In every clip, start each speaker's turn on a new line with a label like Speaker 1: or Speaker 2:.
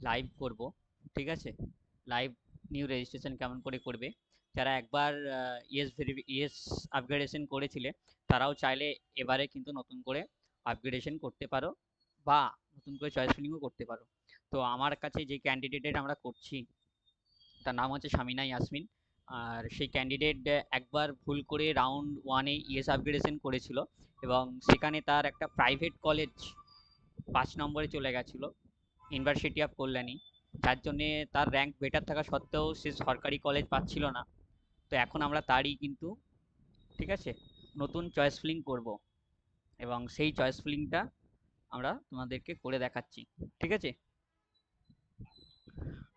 Speaker 1: Live করব, ঠিক আছে? লাইভ নিউ রেজিস্ট্রেশন কেমন করে করবে, যারা একবার ইয়েস আপগ্রেডেশন করেছিলে তারাও চাইলে এবারে কিন্তু নতুন করে আপগ্রেডেশন করতে পারো, বা নতুন করে চয়েস ফিলিংও করতে পারো। তো আমার কাছে যে ক্যান্ডিডেটের আমরা করছি তার নাম হচ্ছে শামিনা ইয়াসমিন। আর সেই ক্যান্ডিডেট একবার ভুল করে রাউন্ড ওয়ানে ইয়েস আপগ্রেডেশন করেছিল, এবং সেখানে তার একটা প্রাইভেট কলেজ 5 নম্বরে চলে গেছিলো, ইউনিভার্সিটি অফ কল্যাণী। যার জন্যে তার র্যাঙ্ক বেটার থাকা সত্ত্বেও সে সরকারি কলেজ পাচ্ছিল না। তো এখন আমরা তারই কিন্তু, ঠিক আছে, নতুন চয়েস ফিলিং করব, এবং সেই চয়েস ফিলিংটা আমরা তোমাদেরকে করে দেখাচ্ছি, ঠিক আছে?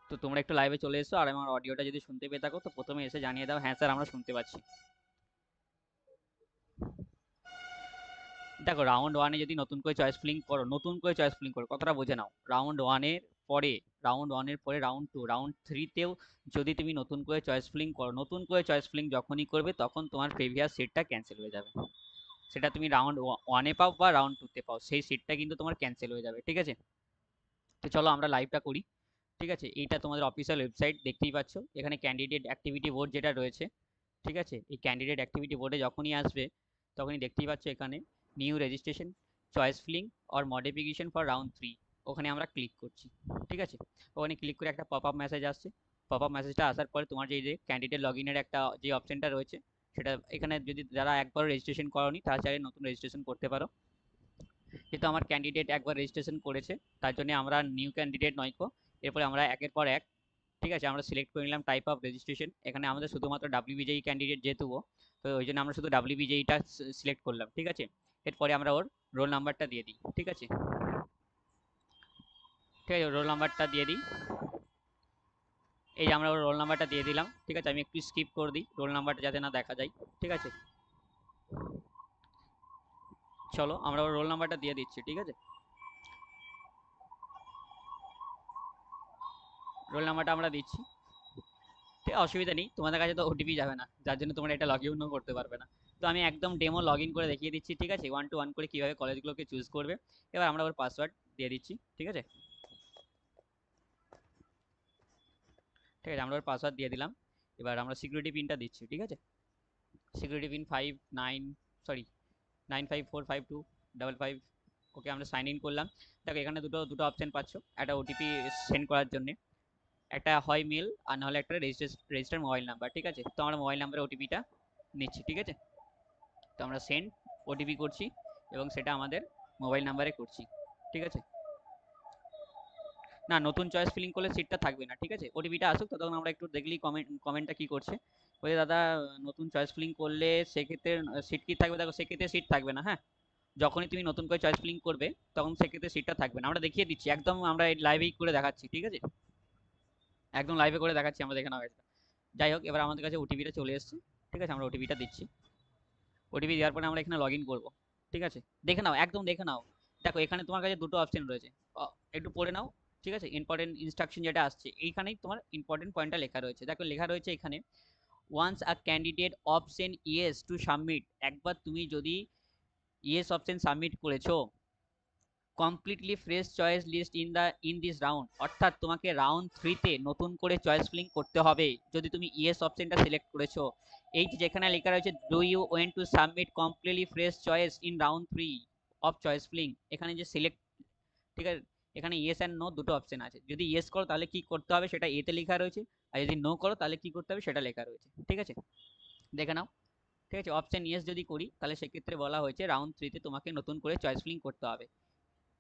Speaker 1: তো তোমরা একটু লাইভে চলে এসো, আর আমার অডিওটা যদি শুনতে পেয়ে থাকো তো প্রথমে এসে জানিয়ে দাও, হ্যাঁ স্যার আমরা শুনতে পাচ্ছি। দেখো, রাউন্ড ওয়ানে যদি নতুন করে চয়েস ফিলিং করো, নতুন করে চয়েস ফিলিং করো, কথাটা বুঝে নাও। পরে রাউন্ড ওয়ানের পরে রাউন্ড টু, রাউন্ড থ্রিতেও যদি তুমি নতুন করে চয়েস ফিলিং করো, নতুন করে চয়েস ফিলিং যখনই করবে তখন তোমার প্রিভিয়াস সিটটা ক্যান্সেল হয়ে যাবে। সেটা তুমি রাউন্ড ওয়ানে পাও বা রাউন্ড টুতে পাও, সেই সিটটা কিন্তু তোমার ক্যান্সেল হয়ে যাবে, ঠিক আছে? তো চলো আমরা লাইভটা করি, ঠিক আছে? এইটা তোমাদের অফিসিয়াল ওয়েবসাইট, দেখতেই পাচ্ছ এখানে ক্যান্ডিডেট অ্যাক্টিভিটি বোর্ড যেটা রয়েছে, ঠিক আছে? এই ক্যান্ডিডেট অ্যাক্টিভিটি বোর্ডে যখনই আসবে তখনই দেখতেই পাচ্ছ এখানে new registration choice filling or modification for round three, ওখানে আমরা ক্লিক করছি, ঠিক আছে? ওখানে ক্লিক করে একটা পপ আপ মেসেজ আসছে। পপ আপ মেসেজটা আসার পরে তোমার যে ক্যান্ডিডেট লগ ইনের একটা যে অপশনটা রয়েছে, সেটা এখানে যদি যারা একবার রেজিস্ট্রেশন করনি তারা চাইলে নতুন রেজিস্ট্রেশন করতে পারো। যেহেতু আমার ক্যান্ডিডেট একবার রেজিস্ট্রেশন করেছে তার জন্য আমরা নিউ ক্যান্ডিডেট নয়কো, এরপরে আমরা একের পর এক, ঠিক আছে, আমরা সিলেক্ট করে নিলাম টাইপ অফ রেজিস্ট্রেশন। এখানে আমাদের শুধুমাত্র ডাব্লিউবিজেই ক্যান্ডিডেট যেহেতু ও, তো ওই জন্য আমরা শুধু ডাব্লিউবিজেইটা সিলেক্ট করলাম, ঠিক আছে? এরপরে আমরা ওর রোল নাম্বারটা দিয়ে দিই, ঠিক আছে? ঠিক আছে, রোল নাম্বারটা দিয়ে দিই। এই যে আমরা ওর রোল নাম্বারটা দিয়ে দিলাম, ঠিক আছে? আমি একটু স্কিপ করে দিই রোল নাম্বারটা যাতে না দেখা যায়, ঠিক আছে? চলো আমরা ওর রোল নাম্বারটা দিয়ে দিচ্ছি, ঠিক আছে? রোল নাম্বারটা আমরা দিচ্ছি, ঠিক আছে, অসুবিধা নেই, তোমাদের কাছে তো ওটিপি যাবে না, যার জন্য তোমরা এটা লগ ইনও করতে পারবে না। তো আমি একদম ডেমো লগ ইন করে দেখিয়ে দিচ্ছি, ঠিক আছে? 1 to 1 করে কীভাবে কলেজগুলোকে চুজ করবে। এবার আমরা ওর পাসওয়ার্ড দিয়ে দিচ্ছি, ঠিক আছে? ঠিক আছে, আমরা ওর পাসওয়ার্ড দিয়ে দিলাম। এবার আমরা সিকিউরিটি পিনটা দিচ্ছি, ঠিক আছে? Security pin 59, sorry, 95452555। ওকে, আমরা সাইন ইন করলাম। দেখো এখানে দুটো দুটো অপশন পাচ্ছ, একটা ওটিপি সেন্ড করার জন্য, একটা হয় মেল আর নাহলে একটা রেজিস্টার মোবাইল নাম্বার, ঠিক আছে? তো আমরা মোবাইল নাম্বারে ওটিপিটা নিচ্ছি, ঠিক আছে? তো আমরা সেন্ড ওটিপি করছি, এবং সেটা আমাদের মোবাইল নাম্বারে করছি, ঠিক আছে? না, নতুন চয়েস ফিলিং করলে সিটটা থাকবে না, ঠিক আছে? ওটিপিটা আসুক ততক্ষণ আমরা একটু দেখলি কমেন্টটা কি করছে। ওই দাদা, নতুন চয়েস ফিলিং করলে সেক্ষেত্রে সিট কি থাকবে? দেখো সেক্ষেত্রে সিট থাকবে না, হ্যাঁ। যখনই তুমি নতুন করে চয়েস ফিলিং করবে তখন সেক্ষেত্রে সিটটা থাকবে না, আমরা দেখিয়ে দিচ্ছি একদম, আমরা লাইভেই করে দেখাচ্ছি, ঠিক আছে? একদম লাইভে করে দেখাচ্ছি, আমরা দেখে নাও এটা। যাই হোক, এবার আমাদের কাছে ওটিপিটা চলে এসেছে, ঠিক আছে? আমরা ওটিপিটা দিচ্ছি। ওটিপি দেওয়ার পরে আমরা এখানে লগ ইন করবো, ঠিক আছে? দেখে নাও, একদম দেখে নাও। দেখো এখানে তোমার কাছে দুটো অপশন রয়েছে, একটু পড়ে নাও, ঠিক আছে? ইম্পর্টেন্ট ইনস্ট্রাকশন যেটা আসছে এইখানেই তোমার ইম্পর্টেন্ট পয়েন্টটা লেখা রয়েছে। দেখো লেখা রয়েছে এখানে, once a candidate option yes to submit, একবার তুমি যদি ইয়েস অপশন সাবমিট করেছো, completely fresh choice list in this round, অর্থাৎ তোমাকে রাউন্ড থ্রিতে নতুন করে চয়েস ফিলিং করতে হবে যদি তুমি ইয়েস অপশনটা সিলেক্ট করেছো। এই যে যেখানে লেখা রয়েছে do you want to submit completely fresh choice in round three of choice filling, এখানে যে সিলেক্ট, ঠিক আছে? এখানে ইয়েস অ্যান্ড নো দুটো অপশন আছে, যদি ইয়েস করো তাহলে কি করতে হবে সেটা এতে লেখা রয়েছে, আর যদি নো করো তাহলে কি করতে হবে সেটা লেখা রয়েছে, ঠিক আছে? দেখে নাও, ঠিক আছে? অপশন ইয়েস যদি করি তাহলে সেক্ষেত্রে বলা হয়েছে রাউন্ড থ্রিতে তোমাকে নতুন করে চয়েস ফিলিং করতে হবে।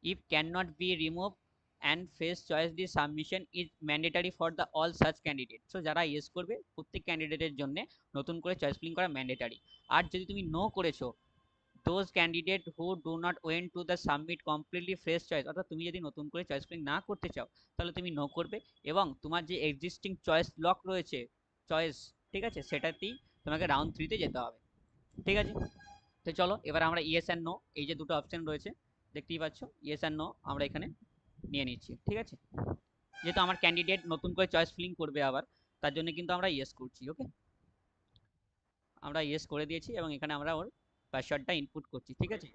Speaker 1: if cannot be removed and face choice the submission is mandatory for the all such candidates, so যারা ইয়েস করবে প্রত্যেক ক্যান্ডিডেটের জন্য নতুন করে চয়েস ফিলিং করা ম্যান্ডেটারি। আর যদি তুমি নো করেছো, those candidate who do not want to the submit completely fresh choice, অর্থাৎ তুমি যদি নতুন করে চয়েস ফিলিং না করতে চাও তাহলে তুমি নো করবে, এবং তোমার যে এক্সিস্টিং চয়েস লক রয়েছে, চয়েস, ঠিক আছে, সেটাতেই তোমাকে রাউন্ড থ্রিতে যেতে হবে, ঠিক আছে? তো চলো এবার আমরা ইয়েস অ্যান্ড নো, এই যে দুটো অপশন রয়েছে দেখতেই পাচ্ছ, ইয়েস অ্যান্ড নো আমরা এখানে নিয়ে নিচ্ছি, ঠিক আছে? যেহেতু আমার ক্যান্ডিডেট নতুন করে চয়েস ফিলিং করবে আবার, তার জন্য কিন্তু আমরা ইয়েস করছি, ওকে? আমরা ইয়েস করে দিয়েছি, এবং এখানে আমরা ওর পাসওয়ার্ডটা ইনপুট করছি, ঠিক আছে?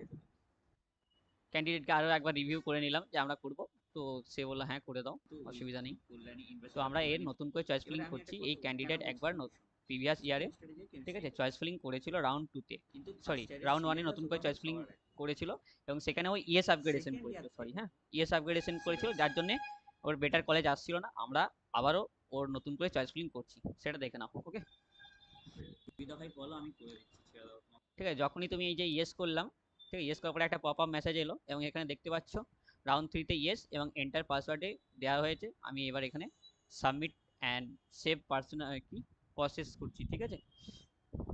Speaker 1: ক্যান্ডিডেটকে আরও একবার রিভিউ করে নিলাম যে আমরা করব, তো সে বললো হ্যাঁ করে দাও, অসুবিধা নেই। তো আমরা এর নতুন করে চয়েস ফিলিং করছি। এই ক্যান্ডিডেট একবার প্রিভিয়াস ইয়ারে, ঠিক আছে, চয়েস ফিলিং করেছিল রাউন্ড 2-তে, সরি রাউন্ড 1-এ নতুন করে চয়েস ফিলিং করেছিল, এবং সেখানে ওই ইএস আপগ্রেডেশন করেছিল, সরি হ্যাঁ ইএস আপগ্রেডেশন করেছিল, যার জন্য ওর বেটার কলেজ আসছিল না। আমরা আবারও ওর নতুন করে চয়েস ফিলিং করছি, সেটা দেখে নাও। ওকে, ভাই বলো, আমি করে দিচ্ছি, ঠিক আছে। যখনই তুমি এই যে ইয়েস করলাম, ঠিক আছে, ইয়েস করার পরে একটা পপ আপ মেসেজ এলো, এবং এখানে দেখতে পাচ্ছ রাউন্ড 3-তে ইয়েস এবং এন্টার পাসওয়ার্ডে দেওয়া হয়েছে। আমি এবার এখানে সাবমিট অ্যান্ড সেভ পার্সোনাল কি প্রসেস করছি, ঠিক আছে।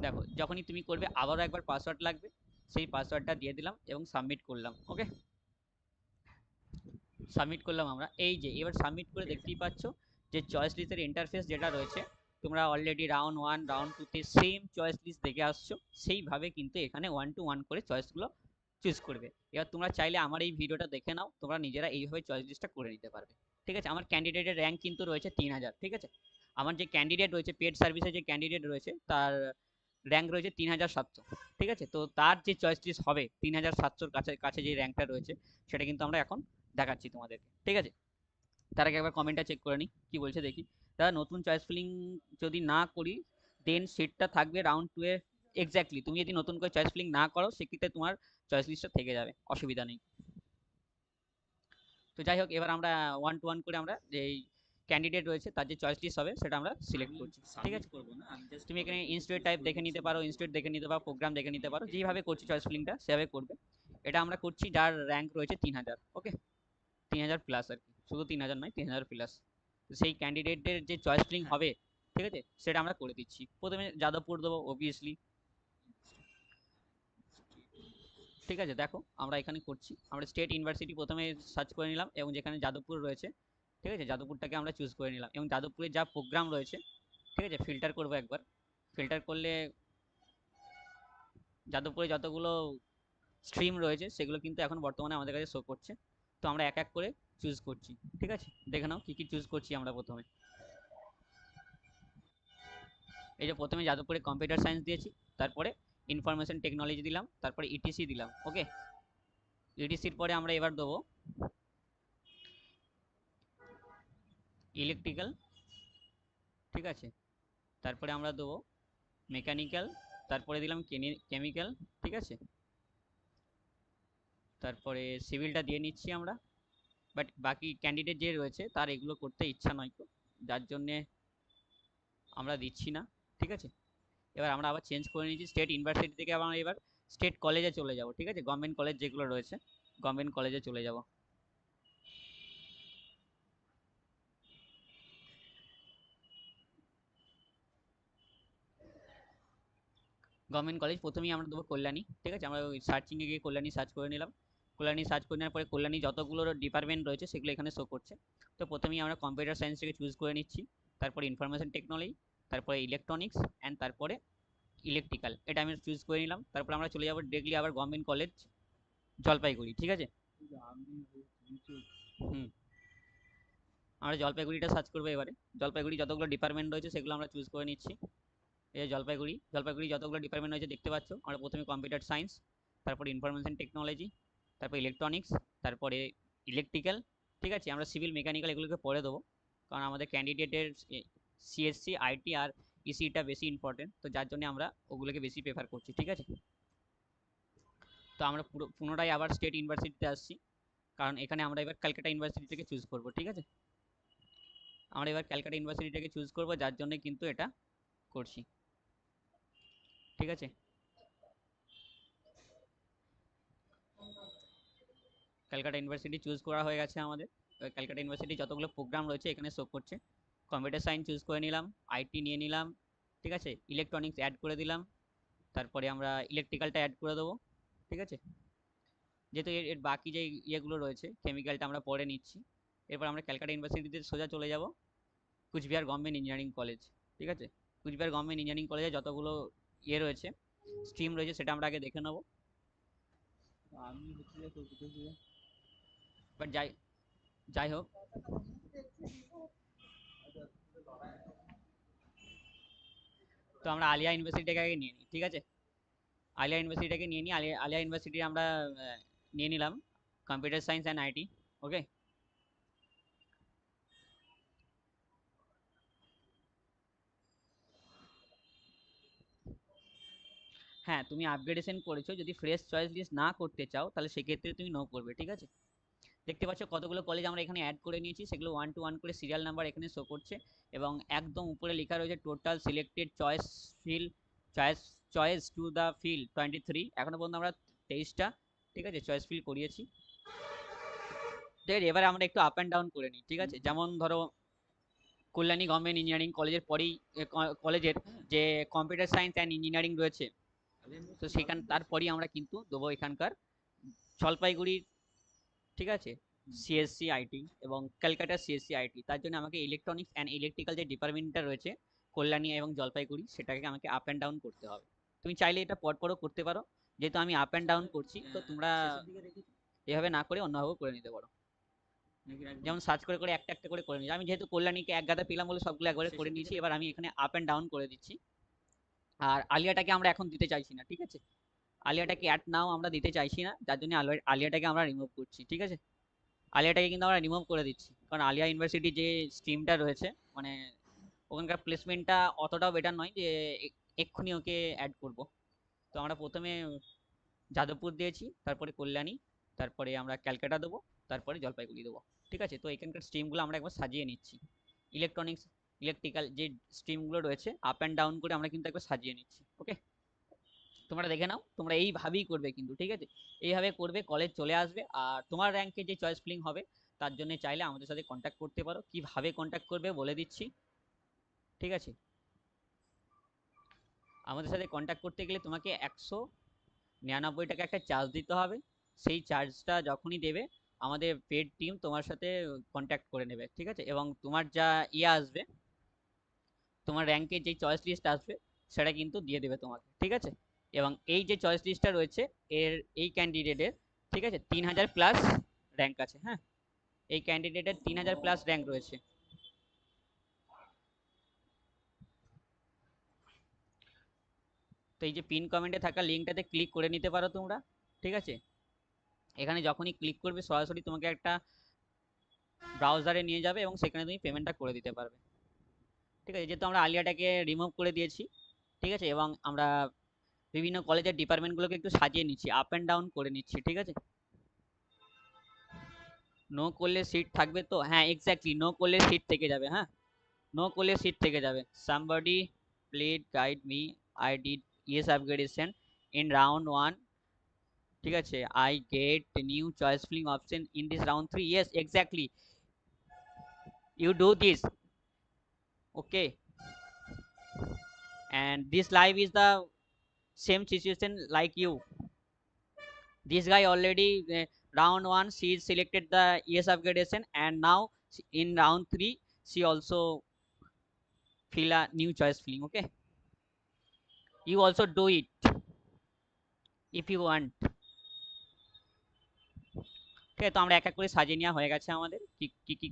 Speaker 1: দেখো যখনই তুমি করবে আবারও একবার পাসওয়ার্ড লাগবে, সেই পাসওয়ার্ডটা দিয়ে দিলাম এবং সাবমিট করলাম। ওকে, সাবমিট করলাম আমরা। এই যে এবার সাবমিট করে দেখতেই পাচ্ছ যে চয়েস লিস্টের ইন্টারফেস যেটা রয়েছে, তোমরা অলরেডি রাউন্ড 1 রাউন্ড 2-তে সেম চয়েস লিস্ট দেখে আসছো, সেইভাবে কিন্তু এখানে 1 to 1 করে চয়েসগুলো চুজ করবে। এবার তোমরা চাইলে আমার এই ভিডিওটা দেখে নাও, তোমরা নিজেরা এইভাবে চয়েস লিস্টটা করে নিতে পারবে, ঠিক আছে। আমার ক্যান্ডিডেটের র্যাঙ্ক কিন্তু রয়েছে 3000, ঠিক আছে। আমার যে ক্যান্ডিডেট রয়েছে পেড সার্ভিসে, যে ক্যান্ডিডেট রয়েছে তার র্যাঙ্ক রয়েছে 3700, ঠিক আছে। তো তার যে চয়েস লিস্ট হবে 3700-র কাছে কাছে যে র্যাঙ্কটা রয়েছে, সেটা কিন্তু আমরা এখন দেখাচ্ছি তোমাদেরকে, ঠিক আছে। তার আগে একবার কমেন্টটা চেক করে নিই কি বলছে দেখি। তারা নতুন চয়েস ফিলিং যদি না করি দেন সিটটা থাকবে রাউন্ড 2 এর এক্স্যাক্টলি। তুমি যদি নতুন করে চয়েস ফিলিং না করো সেক্ষেত্রে তোমার চয়েস লিস্টটা থেকে যাবে, অসুবিধা নেই। তো যাই হোক, এবার আমরা 1 to 1 করে আমরা যে ক্যান্ডিডেট রয়েছে তার যে চয়েস লিস্ট হবে সেটা আমরা সিলেক্ট করছি, ঠিক আছে। তুমি এখানে ইনস্টিটিউট টাইপ দেখে নিতে পারো, ইনস্টিটিউট দেখে নিতে পারো, প্রোগ্রাম দেখে নিতে পারো, যেভাবে করছি চয়েস ফিলিংটা সেভাবে করবে। এটা আমরা করছি যার র্যাঙ্ক রয়েছে 3000, ওকে 3000 প্লাস আর কি, শুধু 3000 নয় 3000 প্লাস। সেই ক্যান্ডিডেটের যে চয়েস ফিলিং হবে, ঠিক আছে, সেটা আমরা করে দিচ্ছি। প্রথমে যাদবপুর দেবো অবভিয়াসলি, ঠিক আছে। দেখো আমরা এখানে করছি, আমরা স্টেট ইউনিভার্সিটি প্রথমে সার্চ করে নিলাম, এবং যেখানে যাদবপুর রয়েছে, ঠিক আছে, যাদবপুরটাকে আমরা চুজ করে নিলাম, এবং যাদবপুরে যা প্রোগ্রাম রয়েছে, ঠিক আছে, ফিল্টার করবো একবার। ফিল্টার করলে যাদবপুরে যতগুলো স্ট্রিম রয়েছে সেগুলো কিন্তু এখন বর্তমানে আমাদের কাছে শো করছে। তো আমরা এক এক করে চুজ করছি, ঠিক আছে। দেখে নাও কী কী চুজ করছি আমরা প্রথমে। এই যে প্রথমে যাদবপুরে কম্পিউটার সায়েন্স দিয়েছি, তারপরে ইনফরমেশন টেকনোলজি দিলাম, তারপরে ইটিসি দিলাম। ওকে, ইটিসির পরে আমরা এবার দেবো ইলেকট্রিক্যাল, ঠিক আছে। তারপরে আমরা দেবো মেকানিক্যাল, তারপরে দিলাম কেমিক্যাল, ঠিক আছে। তারপরে সিভিলটা দিয়ে নিচ্ছি আমরা, বাট বাকি ক্যান্ডিডেট যে রয়েছে তার এগুলো করতে ইচ্ছা নয় তো, যার জন্যে আমরা দিচ্ছি না, ঠিক আছে। এবার আমরা আবার চেঞ্জ করে নিচ্ছি, স্টেট ইউনিভার্সিটি থেকে আমরা এবার স্টেট কলেজে চলে যাব, ঠিক আছে। গভর্নমেন্ট কলেজ যেগুলো রয়েছে গভর্নমেন্ট কলেজে চলে যাব। গভর্নমেন্ট কলেজ প্রথমেই আমরা দেবো কল্যাণী, ঠিক আছে। আমরা ওই সার্চিংয়ে গিয়ে কল্যাণী সার্চ করে নিলাম। কল্যাণী সার্চ করে নেওয়ার পরে কল্যাণী যতগুলো ডিপার্টমেন্ট রয়েছে সেগুলো এখানে শো করছে। তো প্রথমেই আমরা কম্পিউটার সায়েন্স থেকে চুজ করে নিচ্ছি, তারপরে ইনফরমেশন টেকনোলজি, তারপরে ইলেকট্রনিক্স অ্যান্ড তারপরে ইলেকট্রিক্যাল, এটা আমি চুজ করে নিলাম। তারপর আমরা চলে যাবো ডিরেক্টলি আবার গভর্নমেন্ট কলেজ জলপাইগুড়ি, ঠিক আছে। হুম, আমরা জলপাইগুড়িটা সার্চ করবো এবারে। জলপাইগুড়ি যতগুলো ডিপার্টমেন্ট রয়েছে সেগুলো আমরা চুজ করে নিচ্ছি। এই জলপাইগুড়ি, জলপাইগুড়ি যতগুলো ডিপার্টমেন্ট রয়েছে দেখতে পাচ্ছ। আমরা প্রথমে কম্পিউটার সায়েন্স, তারপরে ইনফরমেশন টেকনোলজি, তারপরে ইলেকট্রনিক্স, তারপরে ইলেকট্রিক্যাল, ঠিক আছে। আমরা সিভিল মেকানিক্যাল এগুলোকে পরে দেবো, কারণ আমাদের ক্যান্ডিডেটের সিএসসি আইটি আর ইসিটা বেশি ইম্পর্টেন্ট, তো যার জন্য আমরা ওগুলোকে বেশি প্রেফার করছি, ঠিক আছে। তো আমরা পুনরায় আবার স্টেট ইউনিভার্সিটিতে আসছি, কারণ এখানে আমরা এবার ক্যালকাটা ইউনিভার্সিটি থেকে চুজ করব, ঠিক আছে। আমরা এবার ক্যালকাটা ইউনিভার্সিটি থেকে চুজ করব, যার জন্য কিন্তু এটা করছি, ঠিক আছে। ক্যালকাটা ইউনিভার্সিটি চুজ করা হয়ে গেছে আমাদের। ক্যালকাটা ইউনিভার্সিটি যতগুলো প্রোগ্রাম রয়েছে এখানে শো করছে। কম্পিউটার সায়েন্স চুজ করে নিলাম, আইটি নিয়ে নিলাম, ঠিক আছে। ইলেকট্রনিক্স অ্যাড করে দিলাম, তারপরে আমরা ইলেকট্রিক্যালটা অ্যাড করে দেবো, ঠিক আছে। যেহেতু এর বাকি যে ইয়েগুলো রয়েছে কেমিক্যালটা আমরা পরে নিচ্ছি। এরপর আমরা ক্যালকাটা ইউনিভার্সিটিতে সোজা চলে যাব কুচবিহার গভর্নমেন্ট ইঞ্জিনিয়ারিং কলেজ, ঠিক আছে। কুচবিহার গভর্নমেন্ট ইঞ্জিনিয়ারিং কলেজে যতগুলো ইয়ে রয়েছে স্ট্রিম রয়েছে সেটা আমরা আগে দেখে নেবো। আমি বাট যাই যাই হোক, তো আমরা আলিয়া ইউনিভার্সিটিটাকে আগে নিয়ে নিই, ঠিক আছে। আলিয়া ইউনিভার্সিটিটাকে নিয়ে নিই। আলিয়া ইউনিভার্সিটি আমরা নিয়ে নিলাম কম্পিউটার সায়েন্স অ্যান্ড আইটি, ওকে। হ্যাঁ তুমি আপগ্রেডেশন করেছো, যদি ফ্রেশ চয়েস লিস্ট না করতে চাও তাহলে সেক্ষেত্রে তুমি নো করবে, ঠিক আছে। দেখতে পাচ্ছ কতগুলো কলেজ আমরা এখানে অ্যাড করে নিয়েছি, সেগুলো 1 to 1 করে সিরিয়াল নাম্বার এখানে শো করছে, এবং একদম উপরে লেখা রয়েছে total selected choice fill, choice choice to the fill 23। এখনো পর্যন্ত আমরা 23টা, ঠিক আছে, চয়েস ফিল করিয়েছি। এবারে আমরা একটু আপ অ্যান্ড ডাউন করে নিই, ঠিক আছে। যেমন ধরো কল্যাণী গভর্নমেন্ট ইঞ্জিনিয়ারিং কলেজের পরেই কলেজের যে কম্পিউটার সায়েন্স অ্যান্ড ইঞ্জিনিয়ারিং রয়েছে, তো সেখান তারপরেই আমরা কিন্তু দেবো এখানকার জলপাইগুড়ির, ঠিক আছে, সিএসসি আইটি এবং ক্যালকাটা সিএসসি আইটি। তার জন্য আমাকে ইলেকট্রনিক্স অ্যান্ড ইলেকট্রিক্যাল যে ডিপার্টমেন্টটা রয়েছে কল্যাণী এবং জলপাইগুড়ি, সেটাকে আমাকে আপ অ্যান্ড ডাউন করতে হবে। তুমি চাইলে এটা পরপরও করতে পারো, যেহেতু আমি আপ অ্যান্ড ডাউন করছি তো তোমরা এভাবে না করে অন্যভাবে করে নিতে পারো, যেমন সার্চ করে করে একটা একটা করে করে নিচ্ছি। আমি যেহেতু কল্যাণীকে এক গাদা পেলাম বলে সবগুলো একবারে করে নিয়েছি, এবার আমি এখানে আপ অ্যান্ড ডাউন করে দিচ্ছি। আর আলিয়াটাকে আমরা এখন দিতে চাইছি না, ঠিক আছে, আলিয়াটাকে অ্যাট নাও আমরা দিতে চাইছি না, যার জন্য আলিয়াটাকে আমরা রিমুভ করছি, ঠিক আছে। আলিয়াটাকে কিন্তু আমরা রিমুভ করে দিচ্ছি, কারণ আলিয়া ইউনিভার্সিটি যে স্ট্রিমটা রয়েছে, মানে ওখানকার প্লেসমেন্টটা অতটাও বেটার নয় যে এক্ষুনি ওকে অ্যাড করব। তো আমরা প্রথমে যাদবপুর দিয়েছি, তারপরে কল্যাণী, তারপরে আমরা ক্যালকাটা দেবো, তারপরে জলপাইগুড়ি দেবো, ঠিক আছে। তো এখানকার স্ট্রিমগুলো আমরা একবার সাজিয়ে নিচ্ছি, ইলেকট্রনিক্স ইলেকট্রিক্যাল যে স্ট্রিমগুলো রয়েছে আপ অ্যান্ড ডাউন করে আমরা কিন্তু একবার সাজিয়ে নিচ্ছি, ওকে। তোমরা দেখে নাও, তোমরা এইভাবেই করবে কিন্তু, ঠিক আছে, এইভাবে করবে, কলেজ চলে আসবে। আর তোমার র্যাঙ্কে যে চয়েস ফিলিং হবে তার জন্য চাইলে আমাদের সাথে কন্ট্যাক্ট করতে পারো। কিভাবে কন্ট্যাক্ট করবে বলে দিচ্ছি, ঠিক আছে। আমাদের সাথে কন্ট্যাক্ট করতে গেলে তোমাকে 199 টাকা একটা চার্জ দিতে হবে। সেই চার্জটা যখনই দেবে আমাদের পেড টিম তোমার সাথে কন্ট্যাক্ট করে নেবে, ঠিক আছে। এবং তোমার যা ইয়ে আসবে, তোমার র্যাঙ্কের যে চয়েস লিস্ট আসবে সেটা কিন্তু দিয়ে দেবে তোমাকে, ঠিক আছে। এবং এই যে চয়েস লিস্টটা রয়েছে এর এই ক্যান্ডিডেটের, ঠিক আছে, 3000 প্লাস র্যাঙ্ক আছে, হ্যাঁ, এই ক্যান্ডিডেটের 3000 প্লাস র্যাঙ্ক রয়েছে। তো এই যে পিন কমেন্টে থাকা লিঙ্কটাতে ক্লিক করে নিতে পারো তোমরা, ঠিক আছে। এখানে যখনই ক্লিক করবে সরাসরি তোমাকে একটা ব্রাউজারে নিয়ে যাবে এবং সেখানে তুমি পেমেন্টটা করে দিতে পারবে, ঠিক আছে। যেহেতু আমরা আলিয়াটাকে রিমুভ করে দিয়েছি, ঠিক আছে, এবং আমরা বিভিন্ন কলেজের ডিপার্টমেন্টগুলোকে একটু সাজিয়ে নিচ্ছি, আপ অ্যান্ড ডাউন করে নিচ্ছি, ঠিক আছে। নো করলে সিট থাকবে তো, হ্যাঁ এক্স্যাক্টলি, নো করলে সিট থেকে যাবে, হ্যাঁ, নো করলে সিট থেকে যাবে। Somebody please guide me, I did yes upgradation in round 1, ঠিক আছে, I get new choice filling option in this round 3, yes exactly, you do this, okay. And this live is the same situation like you. This guy already round 1 she selected the yes upgradation, and now in round 3 she also fill a new choice filling, okay. You also do it if you want, ঠিক আছে। তো আমরা এক এক করে সাজিয়ে নেওয়া হয়ে গেছে আমাদের,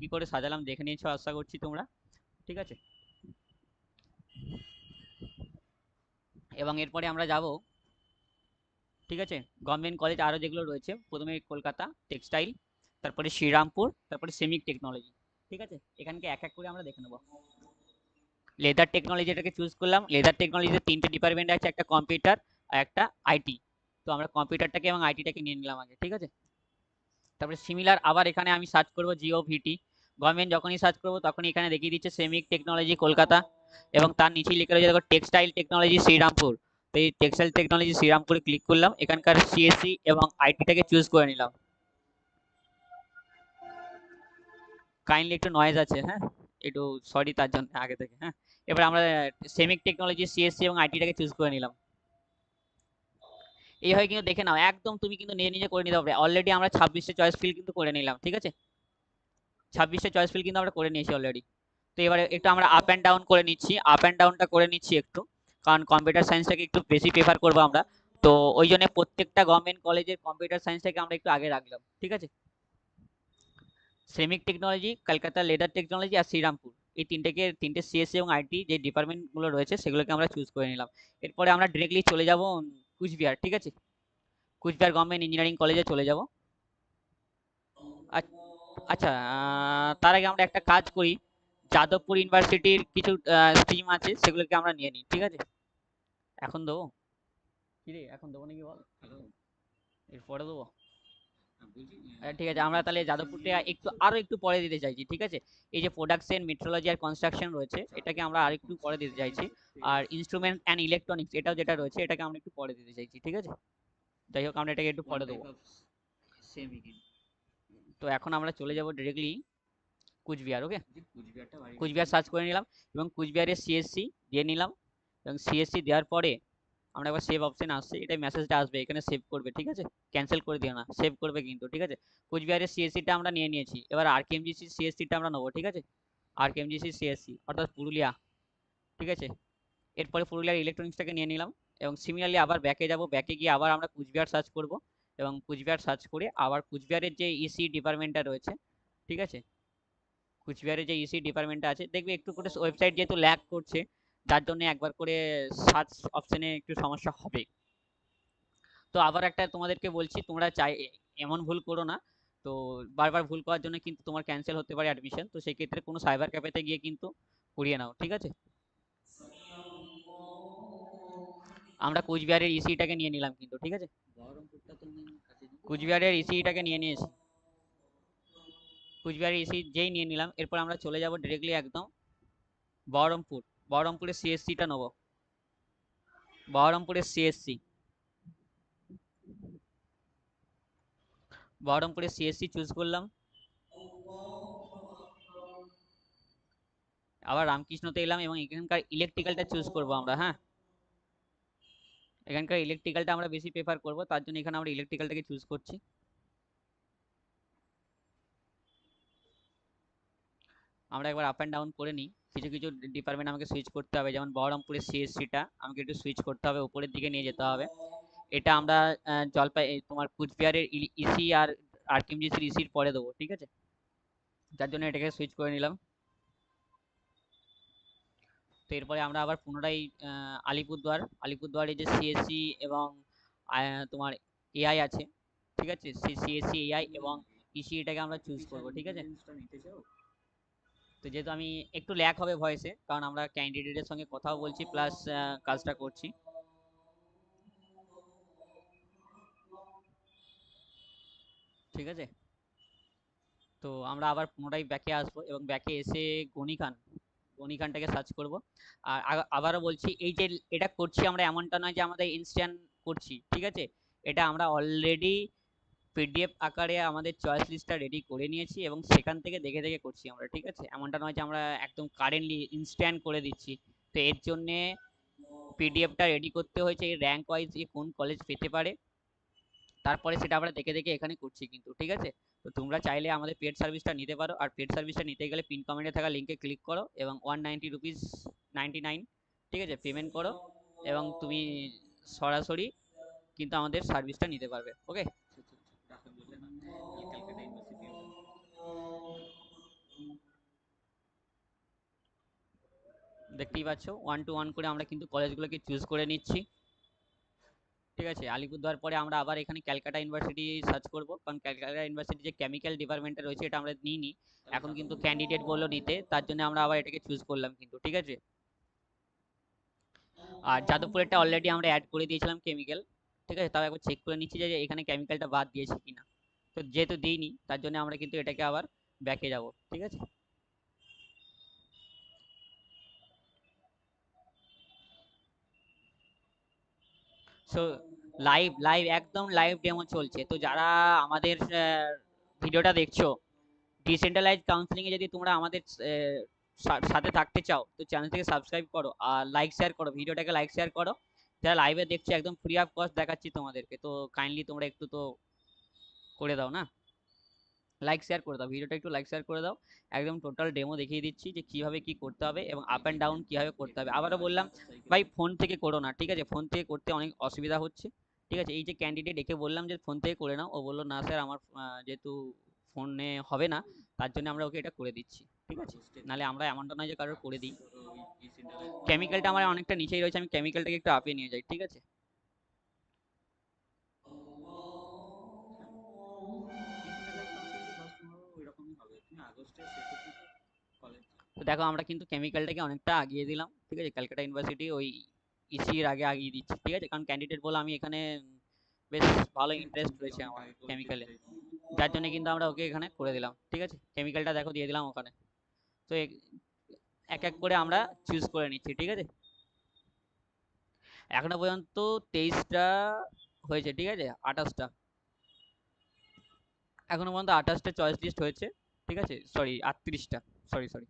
Speaker 1: কি করে সাজালাম দেখে নিয়েছো আশা করছি তোমরা, ঠিক আছে। এবং এরপরে আমরা যাব, ঠিক আছে, গভর্নমেন্ট কলেজ আরও যেগুলো রয়েছে, প্রথমে কলকাতা টেক্সটাইল, তারপরে শ্রীরামপুর, তারপরে সেমিক টেকনোলজি, ঠিক আছে। এখানকে এক এক করে আমরা দেখে নেব। লেদার টেকনোলজি এটাকে চুজ করলাম। লেদার টেকনোলজিতে 3টে ডিপার্টমেন্ট আছে, একটা কম্পিউটার আর একটা আইটি। তো আমরা কম্পিউটারটাকে এবং আইটিটাকে নিয়ে নিলাম আগে, ঠিক আছে। তারপরে সিমিলার আবার এখানে আমি সার্চ করব জিওভিটি গভর্নমেন্ট, যখনই সার্চ করব তখনই এখানে দেখিয়ে দিচ্ছে সেমিক টেকনোলজি কলকাতা, এবং তার নিচেই লেখা রয়েছে দেখো টেক্সটাইল টেকনোলজি শ্রীরামপুর। তো এই টেক্সটাইল টেকনোলজি শ্রীরামপুরে ক্লিক করলাম, এখানকার সিএসসি এবং আইটিটাকে চুজ করে নিলাম। কাইন্ডলি একটু নয়েজ আছে, হ্যাঁ, একটু সরি তার জন্য আগে থেকে, হ্যাঁ। এবার আমরা সেমিক টেকনোলজি সিএসসি এবং আইটিটাকে চুজ করে নিলাম। এইভাবে কিন্তু দেখে নাও, একদম তুমি কিন্তু নিজে নিজে করে নিতে পারবে। অলরেডি আমরা 26টে চয়েস ফিল কিন্তু করে নিলাম, ঠিক আছে, 26টে চয়েস ফিল কিন্তু আমরা করে নিয়েছি অলরেডি। তো এবারে একটু আমরা আপ অ্যান্ড ডাউন করে নিচ্ছি, আপ অ্যান্ড ডাউনটা করে নিচ্ছি একটু, কারণ কম্পিউটার সায়েন্সটাকে একটু বেশি প্রেফার করবো আমরা। তো ওই জন্য প্রত্যেকটা গভর্নমেন্ট কলেজের কম্পিউটার সায়েন্সটাকে আমরা একটু আগে রাখলাম, ঠিক আছে। সেমিক টেকনোলজি, কলকাতা লেদার টেকনোলজি আর শ্রীরামপুর, এই তিনটে সিএসসি এবং আইটি যে ডিপার্টমেন্টগুলো রয়েছে সেগুলোকে আমরা চুজ করে নিলাম। এরপরে আমরা ডিরেক্টলি চলে যাব কুচবিহার, ঠিক আছে, কুচবিহার গভর্নমেন্ট ইঞ্জিনিয়ারিং কলেজে চলে যাব। আচ্ছা, তার আগে আমরা একটা কাজ করি, যাদবপুর ইউনিভার্সিটির কিছু স্ট্রিম আছে সেগুলোকে আমরা নিয়ে নিই, ঠিক আছে। এখন দেবো, কি রে এখন দেবো নাকি বল? এরপরে দেবো? ঠিক আছে, আমরা তাহলে যাদবপুরটা আরো একটু পরে দিতে চাইছি, ঠিক আছে। এই যে প্রোডাকশন, মেট্রোলজি আর কনস্ট্রাকশন রয়েছে, এটাকে আমরা আরেকটু পরে দিতে চাইছি। আর ইনস্ট্রুমেন্ট অ্যান্ড ইলেকট্রনিক্স এটাও যেটা রয়েছে, এটাকে আমরা একটু পরে দিতে চাইছি, ঠিক আছে। যাই হোক, আমরা এটাকে একটু পরে দেবো। তো এখন আমরা চলে যাব ডিরেক্টলি কুচবিহার। ওকে, কুচবিহার সার্চ করে নিলাম এবং কুচবিহারের সিএসসি দিয়ে নিলাম। এবং সিএসসি দেওয়ার পরে আমরা একবার সেভ অপশন আসছে, এটা মেসেজটা আসবে, এখানে সেভ করবে, ঠিক আছে। ক্যান্সেল করে দিও না, সেভ করবে কিন্তু, ঠিক আছে। কুচবিহারের সিএসসিটা আমরা নিয়ে নিয়েছি, এবার আরকেএমজিসি সিএসসিটা আমরা নেবো, ঠিক আছে। আরকেএমজিসি সিএসসি অর্থাৎ পুরুলিয়া, ঠিক আছে। এরপরে পুরুলিয়ার ইলেকট্রনিক্সটাকে নিয়ে নিলাম এবং সিমিলারলি আবার ব্যাকে যাব, ব্যাকে গিয়ে আবার আমরা কুচবিহার সার্চ করব এবং কুচবিহার সার্চ করে আবার কুচবিহারের যে ইসি ডিপার্টমেন্টটা রয়েছে, ঠিক আছে, কুচবিহারের যে ইসি ডিপার্টমেন্টটা আছে, দেখবে একটু করে ওয়েবসাইট যেহেতু ল্যাগ করছে, যার জন্য একবার করে সার্চ অপশনে একটু সমস্যা হবে। তো আবার একটা তোমাদেরকে বলছি, তোমরা চাই এমন ভুল করো না। তো বারবার ভুল করার জন্য কিন্তু তোমার ক্যান্সেল হতে পারে অ্যাডমিশন, তো সেই ক্ষেত্রে কোনো সাইবার ক্যাফেতে গিয়ে কিন্তু করিয়ে নাও, ঠিক আছে। আমরা কুচবিহারের ইসিটাকে নিয়ে নিলাম কিন্তু, ঠিক আছে। কুচবিহারের ইসিটাকে নিয়ে নিয়েছি, কুচবিহারের ইসি যেই নিয়ে নিলাম, এরপর আমরা চলে যাব ডিরেক্টলি একদম বহরমপুর। বহরমপুরের সিএসসিটা নেবো, বহরমপুরের সিএসসি, বহরমপুরের সিএসসি চুজ করলাম। আবার রামকৃষ্ণতে এলাম এবং এখানকার ইলেকট্রিক্যালটা চুজ করব আমরা, হ্যাঁ। এখানকার ইলেকট্রিক্যালটা আমরা বেশি প্রেফার করব, তার জন্য এখানে আমরা ইলেকট্রিক্যালটাকে চুজ করছি। আমরা একবার আপ অ্যান্ড ডাউন করে নিই, কিছু কিছু ডিপার্টমেন্ট আমাকে সুইচ করতে হবে, যেমন বহরমপুরের সিএসসিটা আমাকে একটু সুইচ করতে হবে, উপরের দিকে নিয়ে যেতে হবে। এটা আমরা তোমার কুচবিহারের ইসি আর আরকিমজিসির ইসির পরে দেবো, ঠিক আছে। যার জন্য এটাকে সুইচ করে নিলাম। তো এরপরে আমরা আবার পুনরায় আলিপুরদুয়ার, আলিপুরদুয়ারে যে সিএসসি এবং তোমার এআই আছে, ঠিক আছে, সেই সিএসসি এআই এবং ইসি এটাকে আমরা চুজ করব, ঠিক আছে। তো যেহেতু আমি একটু ল্যাগ হবে ভয়েসে, কারণ আমরা ক্যান্ডিডেটের সঙ্গে কথাও বলছি প্লাস কাজটা করছি, ঠিক আছে। তো আমরা আবার পুনরায় ব্যাকে আসবো এবং ব্যাকে এসে গণিখান, গণিখানটাকে সার্চ করব। আর আবারও বলছি, এই যে এটা করছি আমরা, এমনটা নয় যে আমাদের ইনস্ট্যান্ট করছি, ঠিক আছে। এটা আমরা অলরেডি পিডিএফ আকারে আমাদের চয়েস লিস্টটা রেডি করে নিয়েছি এবং সেখান থেকে দেখে দেখে করছি আমরা, ঠিক আছে। এমনটা নয় যে আমরা একদম কারেন্টলি ইনস্ট্যান্ট করে দিচ্ছি। তো এর জন্যে পিডিএফটা রেডি করতে হয়েছে এই র্যাঙ্ক ওয়াইজ কোন কলেজ পেতে পারে, তারপরে সেটা আমরা দেখে দেখে এখানে করছি কিন্তু, ঠিক আছে। তো তোমরা চাইলে আমাদের পেড সার্ভিসটা নিতে পারো, আর পেড সার্ভিসটা নিতে গেলে পিন কমেন্টে থাকা লিঙ্কে ক্লিক করো এবং 190 রুপিস 99, ঠিক আছে, পেমেন্ট করো এবং তুমি সরাসরি কিন্তু আমাদের সার্ভিসটা নিতে পারবে। ওকে, দেখতেই পাচ্ছ 1 to 1 করে আমরা কিন্তু কলেজগুলোকে চুজ করে নিচ্ছি, ঠিক আছে। আলিপুরদুয়ার পরে আমরা আবার এখানে ক্যালকাটা ইউনিভার্সিটি সার্চ করব, কারণ ক্যালকাটা ইউনিভার্সিটি যে কেমিক্যাল ডিপার্টমেন্টটা রয়েছে এটা আমরা নিইনি, এখন কিন্তু ক্যান্ডিডেট বললো নিতে, তার জন্য আমরা আবার এটাকে চুজ করলাম কিন্তু, ঠিক আছে। আর যাদবপুরেরটা অলরেডি আমরা অ্যাড করে দিয়েছিলাম কেমিক্যাল, ঠিক আছে। তাও একবার চেক করে নিচ্ছি যে এখানে কেমিক্যালটা বাদ দিয়েছি কিনা। তো যেহেতু দিইনি, তার জন্য আমরা কিন্তু এটাকে আবার ব্যাকে যাব, ঠিক আছে। সো লাইভ লাইভ একদম লাইভ ডেমো চলছে। তো যারা আমাদের ভিডিওটা দেখছো, ডিসেন্ট্রালাইজ কাউন্সিলিং এ যদি তোমরা আমাদের সাথে থাকতে চাও, তো চ্যানেলটিকে সাবস্ক্রাইব করো আর লাইক শেয়ার করো, ভিডিওটাকে লাইক শেয়ার করো। যারা লাইভে দেখছো একদম ফ্রি অফ কস্ট দেখাচ্ছি তোমাদেরকে, তো কাইন্ডলি তোমরা একটু তো করে দাও না, লাইক শেয়ার করে দাও, ভিডিওটা একটু লাইক শেয়ার করে দাও। একদম টোটাল ডেমো দেখিয়ে দিচ্ছি যে কিভাবে কি করতে হবে এবং আপ অ্যান্ড ডাউন কিভাবে করতে হবে। আবারও বললাম ভাই, ফোন থেকে করো না, ঠিক আছে, ফোন থেকে করতে অনেক অসুবিধা হচ্ছে, ঠিক আছে। এই যে ক্যান্ডিডেট একে বললাম যে ফোন থেকে করে নাও, ও বললো না স্যার আমার যেহেতু ফোনে হবে না, তার জন্য আমরা ওকে এটা করে দিচ্ছি, ঠিক আছে। নাহলে আমরা এমনটা নয় যে কারোর করে দিই। কেমিক্যালটা আমার অনেকটা নিচেই রয়েছে, আমি কেমিক্যালটাকে একটু আপে নিয়ে যাই, ঠিক আছে। তো দেখো আমরা কিন্তু কেমিক্যালটাকে অনেকটা আগিয়ে দিলাম, ঠিক আছে, ক্যালকাটা ইউনিভার্সিটি ওই ইসির আগে আগিয়ে দিচ্ছি, ঠিক আছে? কারণ ক্যান্ডিডেট বলে আমি এখানে বেশ ভালো ইন্টারেস্ট রয়েছে আমার কেমিক্যালে, যার জন্য কিন্তু আমরা ওকে এখানে করে দিলাম, ঠিক আছে? কেমিক্যালটা দেখো দিয়ে দিলাম ওখানে। তো এক এক করে আমরা চুজ করে নিচ্ছি, ঠিক আছে? এখনো পর্যন্ত 23টা হয়েছে, ঠিক আছে? 28টা, এখনো পর্যন্ত 28টা চয়েস লিস্ট হয়েছে, ঠিক আছে? সরি 38টা, সরি সরি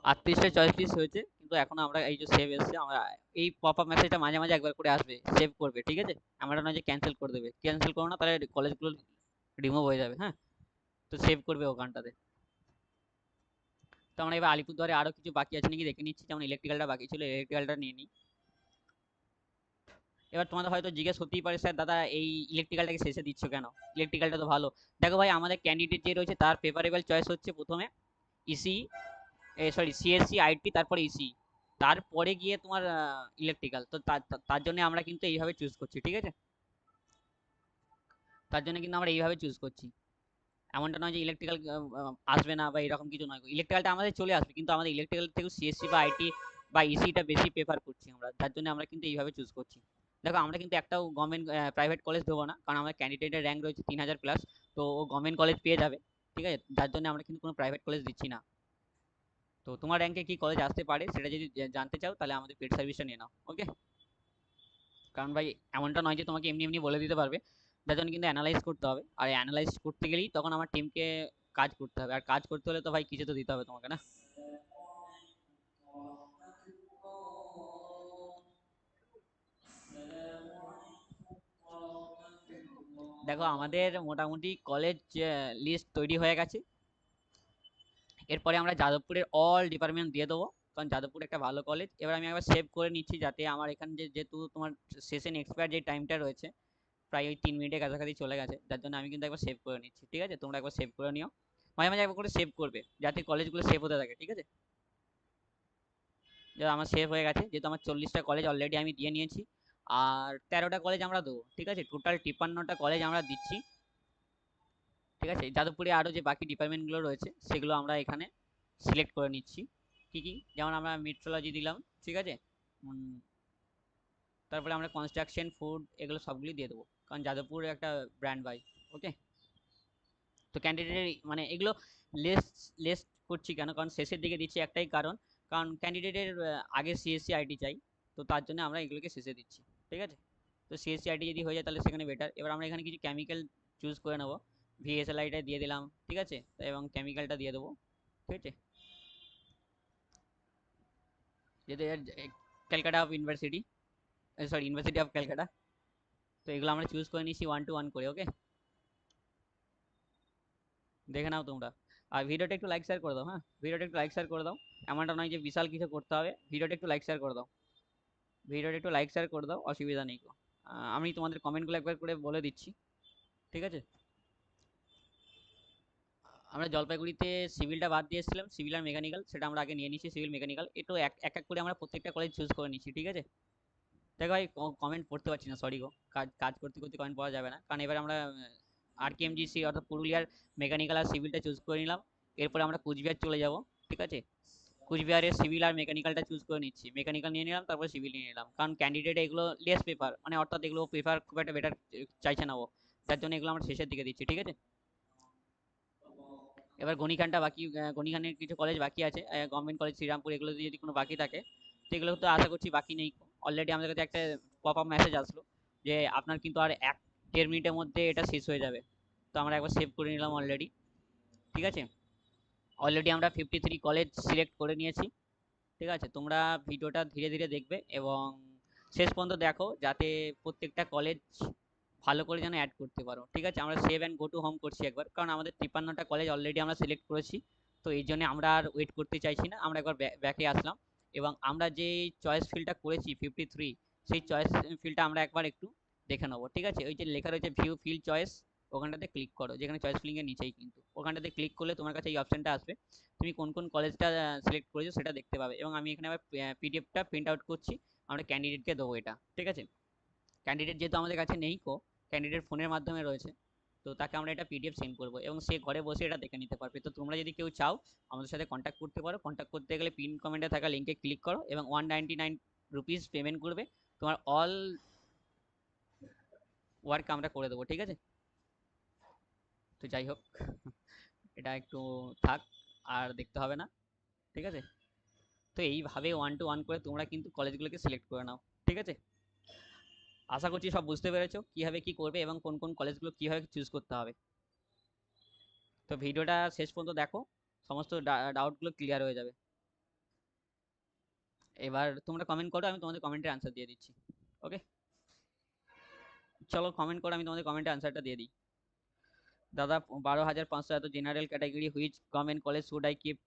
Speaker 1: 38টা চয়েস লিস্ট হয়েছে, কিন্তু এখনো আমরা এই যে সেভ এসছে, আমরা এই পপ আপ মেসেজটা মাঝে মাঝে একবার করে আসবে, সেভ করবে, ঠিক আছে? আমরা নয় যে ক্যান্সেল করে দেবে, ক্যান্সেল করো না তাহলে কলেজগুলো রিমুভ হয়ে যাবে, হ্যাঁ? তো সেভ করবে ওখানটাতে। তো আমরা এবার আলিপুরদুয়ারে আরো কিছু বাকি আছে নাকি দেখে নিচ্ছি, যেমন ইলেকট্রিক্যালটা বাকি ছিল, ইলেকট্রিক্যালটা নিয়ে নিই। এবার তোমাদের হয়তো জিজ্ঞেস হতেই পারে, স্যার দাদা এই ইলেকট্রিক্যালটাকে শেষে দিচ্ছ কেন? ইলেকট্রিক্যালটা তো ভালো। দেখো ভাই, আমাদের ক্যান্ডিডেট যে রয়েছে তার প্রেফারেবল চয়েস হচ্ছে প্রথমে ইসি, সরি সিএসসি আইটি, তারপরে ইসি, তারপরে গিয়ে তোমার ইলেকট্রিক্যাল। তো তার জন্য আমরা কিন্তু এইভাবে চুজ করছি, ঠিক আছে? তার জন্য কিন্তু আমরা এইভাবে চুজ করছি। এমনটা নয় যে ইলেকট্রিক্যাল আসবে না বা এরকম কিছু নয়, ইলেকট্রিক্যালটা আমাদের চলে আসবে, কিন্তু আমাদের ইলেকট্রিক্যাল থেকে সিএসসি বা আইটি বা ইসিটা বেশি প্রেফার করছি আমরা, যার জন্য আমরা কিন্তু এইভাবে চুজ করছি। দেখো আমরা কিন্তু একটাও গভর্নমেন্ট প্রাইভেট কলেজ দেবো না, কারণ আমার ক্যান্ডিডেটের র্যাঙ্ক রয়েছে 3000+, তো ও গভর্নমেন্ট কলেজ পেয়ে যাবে, ঠিক আছে? যার জন্য আমরা কিন্তু কোনো প্রাইভেট কলেজ দিচ্ছি না। তো তোমার র্যাঙ্কে কি কলেজ আসতে পারে সেটা যদি জানতে চাও, তাহলে আমাদের পেড সার্ভিসটা নিয়ে নাও, ওকে? কারণ ভাই এমনটা নয় যে তোমাকে এমনি এমনি বলে দিতে পারবে, যার জন্য কিন্তু অ্যানালাইজ করতে হবে, আর অ্যানালাইজ করতে গেলেই তখন আমার টিমকে কাজ করতে হবে, আর কাজ করতে হলে তো ভাই কিছু তো দিতে হবে তোমাকে, না? দেখো আমাদের মোটামুটি কলেজ লিস্ট তৈরি হয়ে গেছে, এরপরে আমরা যাদবপুরের অল ডিপার্টমেন্ট দিয়ে দেবো, কারণ যাদবপুর একটা ভালো কলেজ। এবার আমি একবার সেভ করে নিচ্ছি, যাতে আমার এখানে যেহেতু তোমার সেশন এক্সপায়ার যে টাইমটা রয়েছে প্রায় ওই 3 মিনিটের কাছাকাছি চলে গেছে, যার জন্য আমি কিন্তু একবার সেভ করে নিচ্ছি, ঠিক আছে? তোমরা একবার সেভ করে নিও, মাঝে মাঝে একবার করে সেভ করবে, যাতে কলেজগুলো সেভ হতে থাকে, ঠিক আছে? যে আমার সেভ হয়ে গেছে, যেহেতু আমার 40টা কলেজ অলরেডি আমি দিয়ে নিয়েছি, আর 13টা কলেজ আমরা দেবো, ঠিক আছে? টোটাল 53টা কলেজ আমরা দিচ্ছি, ঠিক আছে? যাদবপুরে আরও যে বাকি ডিপার্টমেন্টগুলো রয়েছে সেগুলো আমরা এখানে সিলেক্ট করে নিচ্ছি। কি কি, যেমন আমরা মেট্রোলজি দিলাম, ঠিক আছে? তারপরে আমরা কনস্ট্রাকশন, ফুড, এগুলো সবগুলি দিয়ে দেবো, কারণ যাদবপুর একটা ব্র্যান্ড বাই, ওকে? তো ক্যান্ডিডেটের মানে এগুলো লেস লেস করছি কেন, কারণ শেষের দিকে দিচ্ছি একটাই কারণ, কারণ ক্যান্ডিডেটের আগে সিএসসি আইটি চাই, তো তার জন্য আমরা এগুলোকে শেষে দিচ্ছি, ঠিক আছে? তো সিএসসি আইটি যদি হয়ে যায় তাহলে সেখানে বেটার। এবার আমরা এখানে কিছু কেমিক্যাল চুজ করে নেবো, ভিএসএলআইটা দিয়ে দিলাম, ঠিক আছে? এবং কেমিক্যালটা দিয়ে দেবো, ঠিক আছে? যেহেতু Calcutta of university, sorry university of Calcutta, তো এগুলো আমরা চুজ করে নিচ্ছি 1 to 1 করে, ওকে? দেখে নাও তোমরা। আর ভিডিওটা একটু লাইক শেয়ার করে দাও, হ্যাঁ? ভিডিওটা একটু লাইক শেয়ার করে দাও, এমনটা নয় যে বিশাল কিছু করতে হবে, ভিডিওটা একটু লাইক শেয়ার করে দাও, ভিডিওটা একটু লাইক শেয়ার করে দাও, অসুবিধা নেই গো। আমি তোমাদের কমেন্টগুলো একবার করে বলে দিচ্ছি, ঠিক আছে? আমরা জলপাইগুড়িতে সিভিলটা বাদ দিয়ে এসেছিলাম, সিভিল আর মেকানিক্যাল, সেটা আমরা আগে নিয়ে নিচ্ছি, সিভিল মেকানিক্যাল একটু এক এক এক করে আমরা প্রত্যেকটা কলেজ চুজ করে নিচ্ছি, ঠিক আছে? দেখো ভাই, কমেন্ট পড়তে পারছি না, সরি গো, কাজ কাজ করতে করতে কমেন্ট পড়া যাবে না, কারণ এবার আমরা আরকেএমজিসি অর্থাৎ পুরুলিয়ার মেকানিক্যাল আর সিভিলটা চুজ করে নিলাম, এরপরে আমরা কুচবিহার চলে যাব, ঠিক আছে? কুচবিহারের সিভিল আর মেকানিক্যালটা চুজ করে নিচ্ছি, মেকানিক্যাল নিয়ে নিলাম, তারপর সিভিল নিয়ে নিলাম, কারণ ক্যান্ডিডেট এগুলো লেস পেপার, মানে অর্থাৎ এগুলো পেপার খুব একটা বেটার চাইছে না ও, যার জন্য এগুলো আমরা শেষের দিকে দিচ্ছি, ঠিক আছে? এবার গণিখানটা বাকি, গণিখানের কিছু কলেজ বাকি আছে, গভর্নমেন্ট কলেজ শ্রীরামপুর, এগুলো যদি কোনো বাকি থাকে, তো এগুলো তো আশা করছি বাকি নেই। অলরেডি আমাদের কাছে একটা পপ আপ মেসেজ আসলো যে আপনার কিন্তু আর 1-1.5 মিনিটের মধ্যে এটা শেষ হয়ে যাবে, তো আমরা একবার সেভ করে নিলাম অলরেডি, ঠিক আছে? অলরেডি আমরা 53 কলেজ সিলেক্ট করে নিয়েছি, ঠিক আছে? তোমরা ভিডিওটা ধীরে ধীরে দেখবে এবং শেষ পর্যন্ত দেখো, যাতে প্রত্যেকটা কলেজ ভালো করে যেন অ্যাড করতে পারো, ঠিক আছে? আমরা save and go to home করছি একবার, কারণ আমাদের 53টা কলেজ অলরেডি আমরা সিলেক্ট করেছি, তো এই জন্য আমরা আর ওয়েট করতে চাইছি না, আমরা একবার ব্যাকে আসলাম, এবং আমরা যে চয়েস ফিল্ডটা করেছি 53, সেই চয়েস ফিল্ডটা আমরা একবার একটু দেখে নেবো, ঠিক আছে? ওই যে লেখা রয়েছে ভিউ ফিল্ড চয়েস, ওখানটাতে ক্লিক করো, যেখানে চয়েস ফিল্ডিংয়ের নিচেই কিন্তু ওখানটাতে ক্লিক করলে তোমার কাছে এই অপশানটা আসবে, তুমি কোন কোন কলেজটা সিলেক্ট করেছো সেটা দেখতে পাবে, এবং আমি এখানে আবার পিডিএফটা প্রিন্ট আউট করছি, আমরা ক্যান্ডিডেটকে দেবো এটা, ঠিক আছে? ক্যান্ডিডেট যেহেতু আমাদের কাছে নেই ক্যান্ডিডেট ফোনের মাধ্যমে রয়েছে, তো তাকে আমরা এটা পিডিএফ সেন্ড করবো এবং সে ঘরে বসে এটা দেখে নিতে পারবে। তো তোমরা যদি কেউ চাও আমাদের সাথে কন্ট্যাক্ট করতে পারো, কন্ট্যাক্ট করতে গেলে পিন কমেন্টে থাকা লিঙ্কে ক্লিক করো এবং 199 রুপিস পেমেন্ট করবে, তোমার অল ওয়ার্ক আমরা করে দেবো, ঠিক আছে? তো যাই হোক, এটা একটু থাক, আর দেখতে হবে না, ঠিক আছে? তো এইভাবে 1 to 1 করে তোমরা কিন্তু কলেজগুলোকে সিলেক্ট করে নাও, ঠিক আছে? আশা করছি সব বুঝতে পেরেছো কিভাবে কি করবে এবং কোন কোন কলেজগুলো কিভাবে চুজ করতে হবে। তো ভিডিওটা শেষ পর্যন্ত দেখো, সমস্ত ডাউটগুলো ক্লিয়ার হয়ে যাবে। এবার তোমরা কমেন্ট করো, আমি তোমাদের কমেন্টের আনসার দিয়ে দিচ্ছি। ওকে, চলো কমেন্ট করো, আমি তোমাদের কমেন্টের আনসারটা দিয়ে দিই। দাদা 12,500 এত general category, which government college should I keep